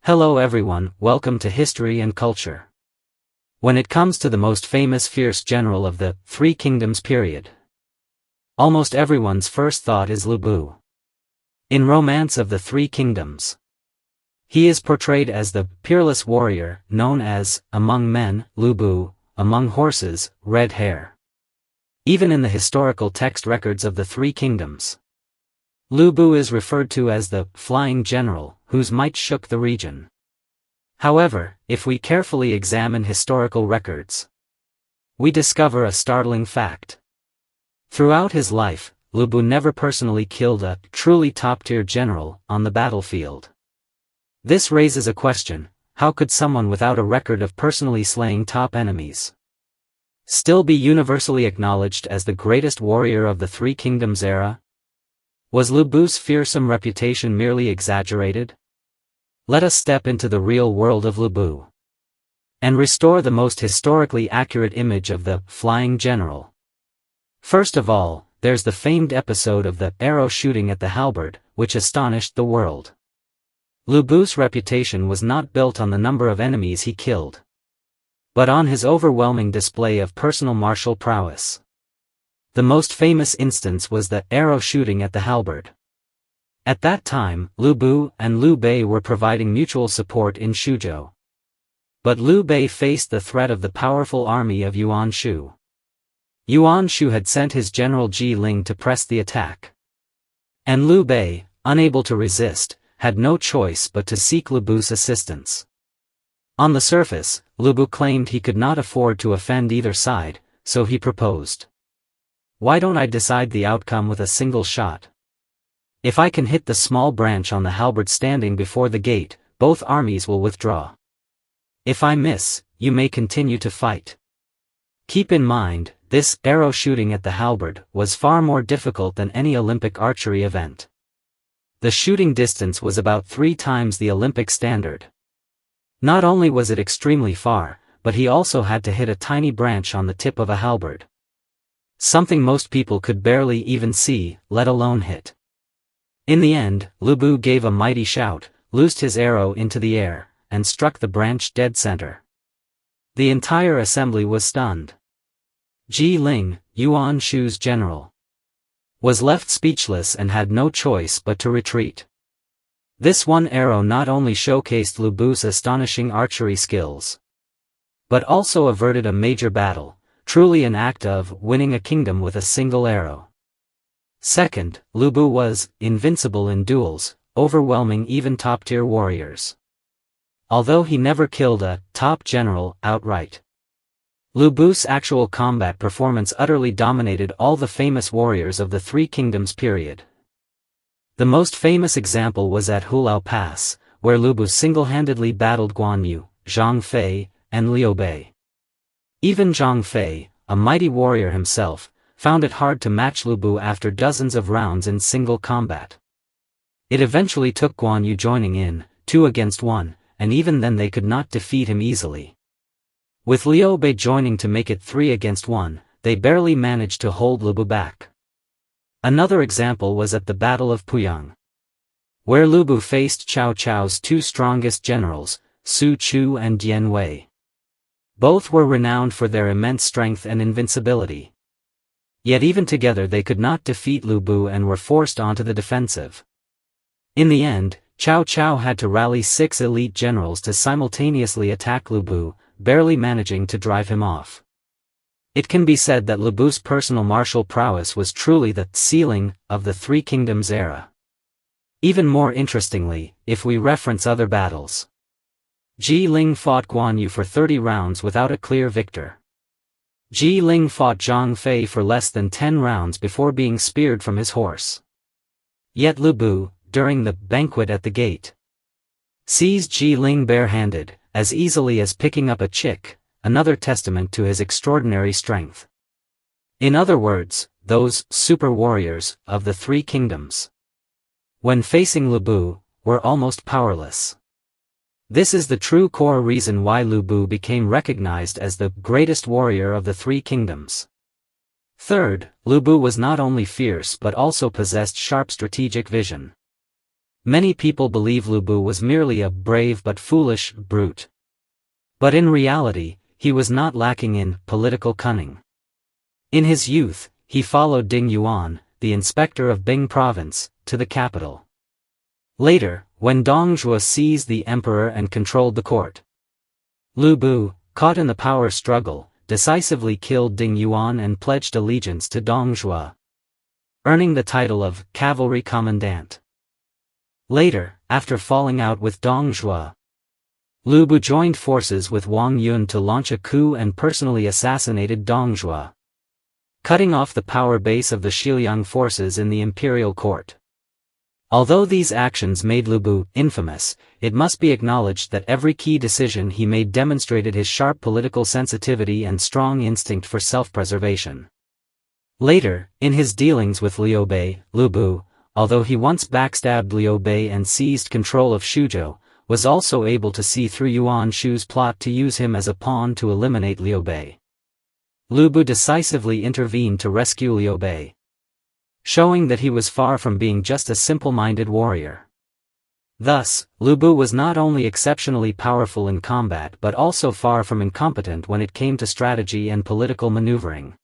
Hello everyone, welcome to History and Culture. When it comes to the most famous fierce general of the Three Kingdoms period, almost everyone's first thought is Liu Bei. In Romance of the Three Kingdoms, he is portrayed as the peerless warrior, known as, among men, Liu Bei, among horses, red hair. Even in the historical text records of the Three Kingdoms, Liu Bei is referred to as the flying general, whose might shook the region. However, if we carefully examine historical records, we discover a startling fact. Throughout his life, Liu Bei never personally killed a truly top-tier general on the battlefield. This raises a question: how could someone without a record of personally slaying top enemies still be universally acknowledged as the greatest warrior of the Three Kingdoms era? Was Liu Bei's fearsome reputation merely exaggerated? Let us step into the real world of Liu Bei and restore the most historically accurate image of the flying general. First of all, there's the famed episode of the arrow shooting at the halberd, which astonished the world. Liu Bei's reputation was not built on the number of enemies he killed, but on his overwhelming display of personal martial prowess. The most famous instance was the arrow shooting at the halberd. At that time, Liu Bei and Liu Bei were providing mutual support in Shuzhou. But Liu Bei faced the threat of the powerful army of Yuan Shu. Yuan Shu had sent his general Dingling to press the attack, and Liu Bei, unable to resist, had no choice but to seek Liu Bei's assistance. On the surface, Liu Bei claimed he could not afford to offend either side, so he proposed, "Why don't I decide the outcome with a single shot? If I can hit the small branch on the halberd standing before the gate, both armies will withdraw. If I miss, you may continue to fight." Keep in mind, this arrow shooting at the halberd was far more difficult than any Olympic archery event. The shooting distance was about 3 times the Olympic standard. Not only was it extremely far, but he also had to hit a tiny branch on the tip of a halberd, something most people could barely even see, let alone hit. In the end, Liu Bei gave a mighty shout, loosed his arrow into the air, and struck the branch dead center. The entire assembly was stunned. Dingling, Yuan Shu's general, was left speechless and had no choice but to retreat. This one arrow not only showcased Liu Bei's astonishing archery skills, but also averted a major battle, truly an act of winning a kingdom with a single arrow. Second, Liu Bei was invincible in duels, overwhelming even top-tier warriors. Although he never killed a top general outright, Liu Bei's actual combat performance utterly dominated all the famous warriors of the Three Kingdoms period. The most famous example was at Hulao Pass, where Liu Bei single-handedly battled Guan Yu, Zhang Fei, and Liu Bei. Even Zhang Fei, a mighty warrior himself, found it hard to match Liu Bei after dozens of rounds in single combat. It eventually took Guan Yu joining in, 2 against 1, and even then they could not defeat him easily. With Liu Bei joining to make it 3 against 1, they barely managed to hold Liu Bei back. Another example was at the Battle of Puyang, where Liu Bei faced Cao Cao's 2 strongest generals, Su Chu and Dian Wei. Both were renowned for their immense strength and invincibility. Yet even together they could not defeat Liu Bei and were forced onto the defensive. In the end, Cao Cao had to rally 6 elite generals to simultaneously attack Liu Bei, barely managing to drive him off. It can be said that Liu Bei's personal martial prowess was truly the ceiling of the Three Kingdoms era. Even more interestingly, if we reference other battles, Dingling fought Guan Yu for 30 rounds without a clear victor. Dingling fought Zhang Fei for less than 10 rounds before being speared from his horse. Yet Liu Bei, during the banquet at the gate, seized Dingling barehanded, as easily as picking up a chick, another testament to his extraordinary strength. In other words, those super warriors of the Three Kingdoms, when facing Liu Bei, were almost powerless. This is the true core reason why Liu Bei became recognized as the greatest warrior of the Three Kingdoms. Third, Liu Bei was not only fierce but also possessed sharp strategic vision. Many people believe Liu Bei was merely a brave but foolish brute. But in reality, he was not lacking in political cunning. In his youth, he followed Ding Yuan, the inspector of Bing province, to the capital. Later, when Dong Zhuo seized the emperor and controlled the court, Liu Bei, caught in the power struggle, decisively killed Ding Yuan and pledged allegiance to Dong Zhuo, earning the title of cavalry commandant. Later, after falling out with Dong Zhuo, Liu Bei joined forces with Wang Yun to launch a coup and personally assassinated Dong Zhuo, cutting off the power base of the Xiliang forces in the imperial court. Although these actions made Liu Bei infamous, it must be acknowledged that every key decision he made demonstrated his sharp political sensitivity and strong instinct for self-preservation. Later, in his dealings with Liu Bei, Liu Bei, although he once backstabbed Liu Bei and seized control of Shuzhou, was also able to see through Yuan Shu's plot to use him as a pawn to eliminate Liu Bei. Liu Bei decisively intervened to rescue Liu Bei, showing that he was far from being just a simple-minded warrior. Thus, Liu Bei was not only exceptionally powerful in combat but also far from incompetent when it came to strategy and political maneuvering.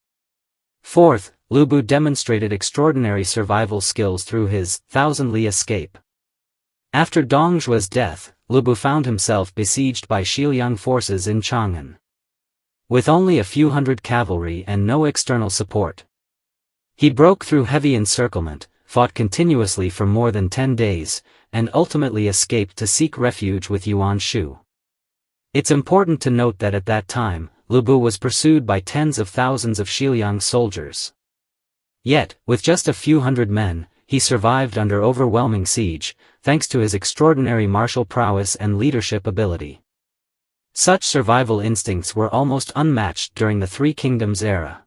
Fourth, Liu Bei demonstrated extraordinary survival skills through his thousand-li escape. After Dong Zhuo's death, Liu Bei found himself besieged by Xiliang forces in Chang'an. With only a few hundred cavalry and no external support, he broke through heavy encirclement, fought continuously for more than 10 days, and ultimately escaped to seek refuge with Yuan Shu. It's important to note that at that time, Liu Bei was pursued by tens of thousands of Xiliang soldiers. Yet, with just a few hundred men, he survived under overwhelming siege, thanks to his extraordinary martial prowess and leadership ability. Such survival instincts were almost unmatched during the Three Kingdoms era.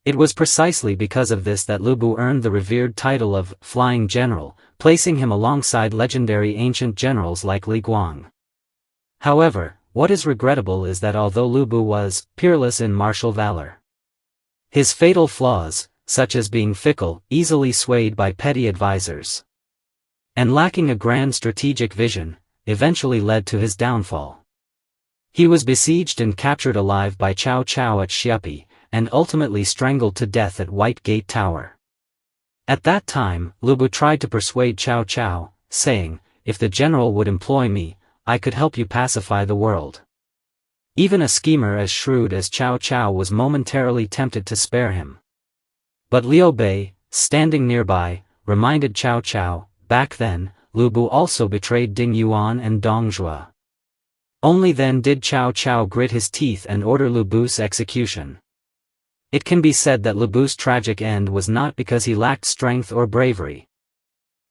It was precisely because of this that Liu Bei earned the revered title of Flying General, placing him alongside legendary ancient generals like Li Guang. However, what is regrettable is that although Liu Bei was peerless in martial valor, his fatal flaws, such as being fickle, easily swayed by petty advisors, and lacking a grand strategic vision, eventually led to his downfall. He was besieged and captured alive by Cao Cao at Xiapi, and ultimately strangled to death at White Gate Tower. At that time, Liu Bei tried to persuade Cao Cao, saying, "If the general would employ me, I could help you pacify the world." Even a schemer as shrewd as Cao Cao was momentarily tempted to spare him. But Liu Bei, standing nearby, reminded Cao Cao, back then, Liu Bei also betrayed Ding Yuan and Dong Zhuo. Only then did Cao Cao grit his teeth and order Liu Bei's execution. It can be said that Liu Bei's tragic end was not because he lacked strength or bravery,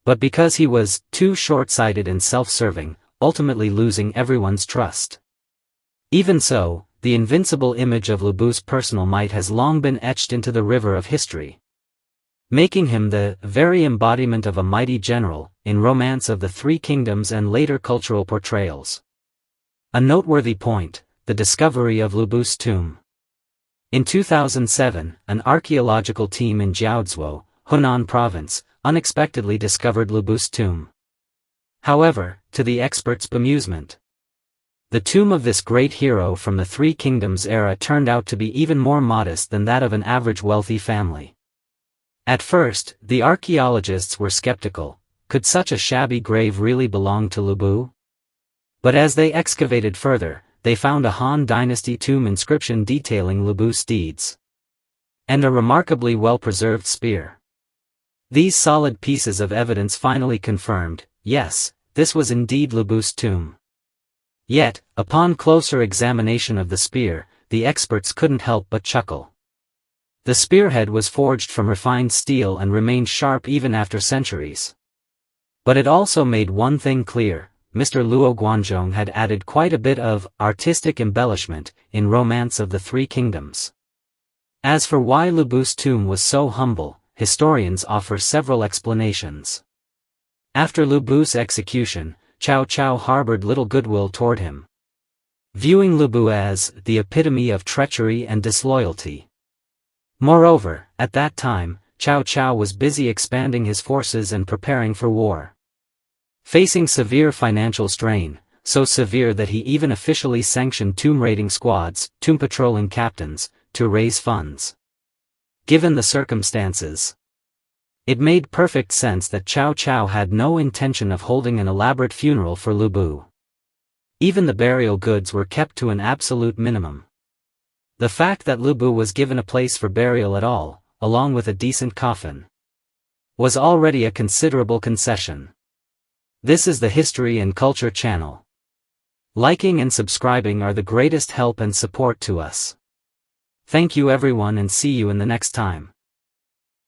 but because he was too short-sighted and self-serving, ultimately losing everyone's trust. Even so, the invincible image of Liu Bei's personal might has long been etched into the river of history, making him the very embodiment of a mighty general, in Romance of the Three Kingdoms and later cultural portrayals. A noteworthy point, the discovery of Liu Bei's tomb. In 2007, an archaeological team in Jiaozuo, Hunan province, unexpectedly discovered Liu Bei's tomb. However, to the experts' bemusement, the tomb of this great hero from the Three Kingdoms era turned out to be even more modest than that of an average wealthy family. At first, the archaeologists were skeptical. Could such a shabby grave really belong to Liu Bei? But as they excavated further, they found a Han Dynasty tomb inscription detailing Liu Bei's deeds, and a remarkably well-preserved spear. These solid pieces of evidence finally confirmed, yes, this was indeed Liu Bei's tomb. Yet, upon closer examination of the spear, the experts couldn't help but chuckle. The spearhead was forged from refined steel and remained sharp even after centuries. But it also made one thing clear: Mr. Luo Guanzhong had added quite a bit of artistic embellishment in Romance of the Three Kingdoms. As for why Liu Bei's tomb was so humble, historians offer several explanations. After Liu Bei's execution, Cao Cao harbored little goodwill toward him, viewing Liu Bei as the epitome of treachery and disloyalty. Moreover, at that time, Cao Cao was busy expanding his forces and preparing for war. Facing severe financial strain, so severe that he even officially sanctioned tomb raiding squads, tomb patrolling captains, to raise funds. Given the circumstances, it made perfect sense that Cao Cao had no intention of holding an elaborate funeral for Liu Bei. Even the burial goods were kept to an absolute minimum. The fact that Liu Bei was given a place for burial at all, along with a decent coffin, was already a considerable concession. This is the History and Culture channel. Liking and subscribing are the greatest help and support to us. Thank you everyone and see you in the next time.